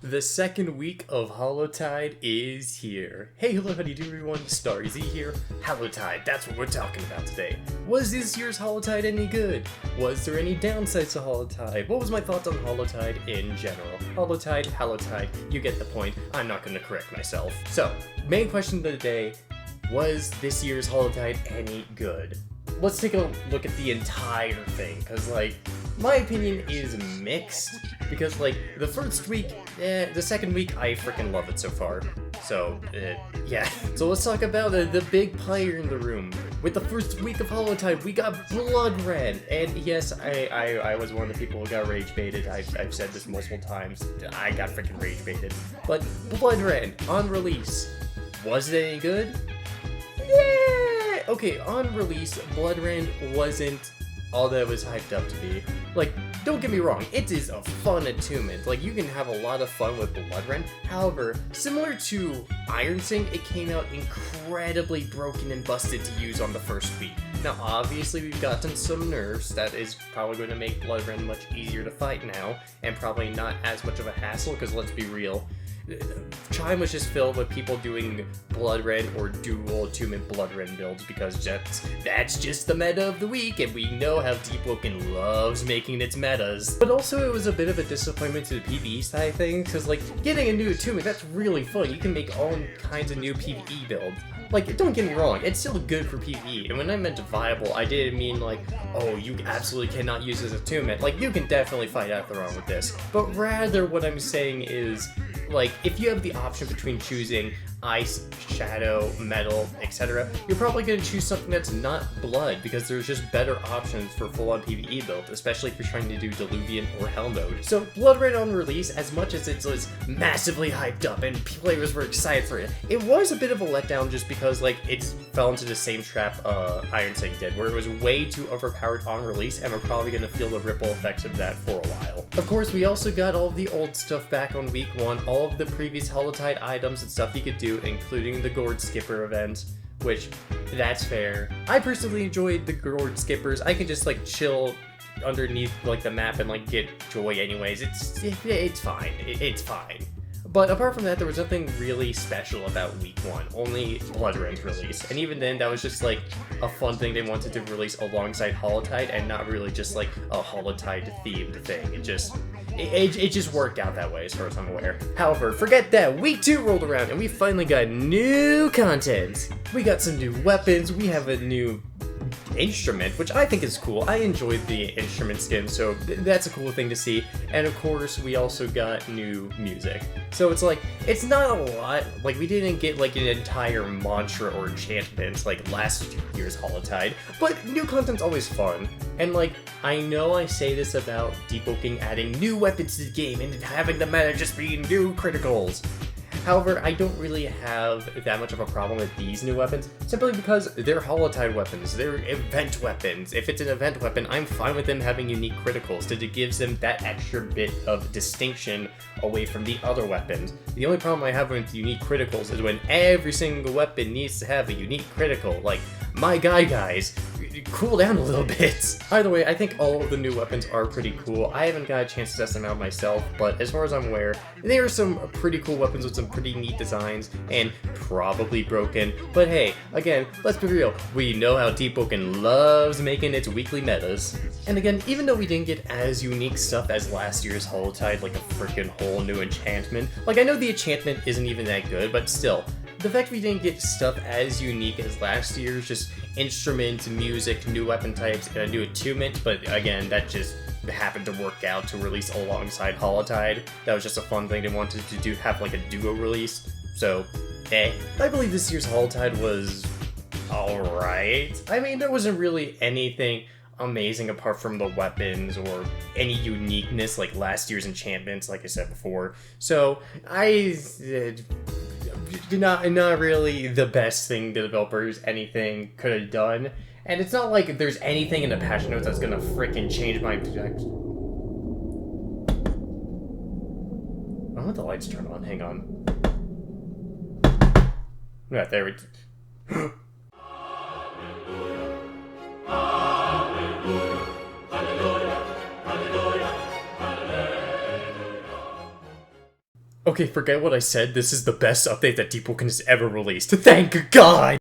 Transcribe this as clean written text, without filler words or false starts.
The second week of Hallowtide is here. Hey, hello, how do you do, everyone? StarZ here. Hallowtide, that's what we're talking about today. Was this year's Hallowtide any good? Was there any downsides to Hallowtide? What was my thoughts on Hallowtide in general? Hallowtide, you get the point. I'm not going to correct myself. So, main question of the day, was this year's Hallowtide any good? Let's take a look at the entire thing, because, my opinion is mixed, because, the first week, the second week, I freaking love it so far. So, yeah. So let's talk about the big player in the room. With the first week of Hallowtide, we got Blood Red, and yes, I was one of the people who got rage baited. I've said this multiple times. I got freaking rage baited. But Blood Red, on release, was it any good? Yeah! Okay, on release, Blood Red wasn't all that it was hyped up to be. Don't get me wrong, it is a fun attunement. You can have a lot of fun with Blood Red. However, similar to Iron Sing, it came out incredibly broken and busted to use on the first week. Now, obviously, we've gotten some nerfs that is probably going to make Blood Red much easier to fight now, and probably not as much of a hassle, because let's be real, Chime was just filled with people doing Blood Red or dual attunement Blood Red builds because that's just the meta of the week, and we know how Deepwoken loves making its metas. But also it was a bit of a disappointment to the PvE side of things, because getting a new attunement, that's really fun. You can make all kinds of new PvE builds. Don't get me wrong, it's still good for PvE, and when I meant viable, I didn't mean oh, you absolutely cannot use this attunement. You can definitely fight Atheron with this, but rather what I'm saying is, if you have the option between choosing ice, shadow, metal, etc., you're probably going to choose something that's not blood, because there's just better options for full-on PvE build, especially if you're trying to do Diluvian or Hell mode. So Blood Red on release, as much as it was massively hyped up and players were excited for it, it was a bit of a letdown just because it fell into the same trap Iron Sing did, where it was way too overpowered on release, and we're probably going to feel the ripple effects of that for a while. Of course, we also got all of the old stuff back on week 1, all of the previous Hallowtide items and stuff you could do, including the Gourd Skipper event, which, that's fair. I personally enjoyed the Gourd Skippers. I can just chill underneath the map and get joy anyways. It's fine. It's fine. But apart from that, there was nothing really special about week 1, only Blood Red's release. And even then, that was just a fun thing they wanted to release alongside Hallowtide, and not really just a Hallowtide themed thing. It just worked out that way as far as I'm aware. However, forget that, week 2 rolled around and we finally got new content. We got some new weapons, we have a new instrument, which I think is cool. I enjoyed the instrument skin, so that's a cool thing to see. And of course, we also got new music. So it's not a lot. We didn't get an entire mantra or enchantment like last year's Hallowtide, but new content's always fun. And I know I say this about Deepwoken adding new weapons to the game and having the meta just be new criticals. However, I don't really have that much of a problem with these new weapons, simply because they're Hallowtide weapons, they're event weapons. If it's an event weapon, I'm fine with them having unique criticals, because it gives them that extra bit of distinction away from the other weapons. The only problem I have with unique criticals is when every single weapon needs to have a unique critical, my guys, cool down a little bit. Either way, I think all of the new weapons are pretty cool. I haven't got a chance to test them out myself, but as far as I'm aware, there are some pretty cool weapons with some pretty neat designs, and probably broken. But hey, again, let's be real, we know how Deepwoken loves making its weekly metas. And again, even though we didn't get as unique stuff as last year's Hallowtide, a freaking whole new enchantment, I know the enchantment isn't even that good, but still, the fact we didn't get stuff as unique as last year's, just instrument, music, new weapon types, and a new attunement, but again, that just happened to work out to release alongside Hallowtide. That was just a fun thing they wanted to do, have a duo release. So, I believe this year's Hallowtide was alright. I mean, there wasn't really anything amazing apart from the weapons or any uniqueness like last year's enchantments, like I said before. So, not really the best thing the developers anything could have done. And it's not like there's anything in the patch notes that's gonna freaking change my... I want the lights turned on, hang on. Yeah, there we go. Okay, forget what I said. This is the best update that Deepwoken has ever released. Thank God!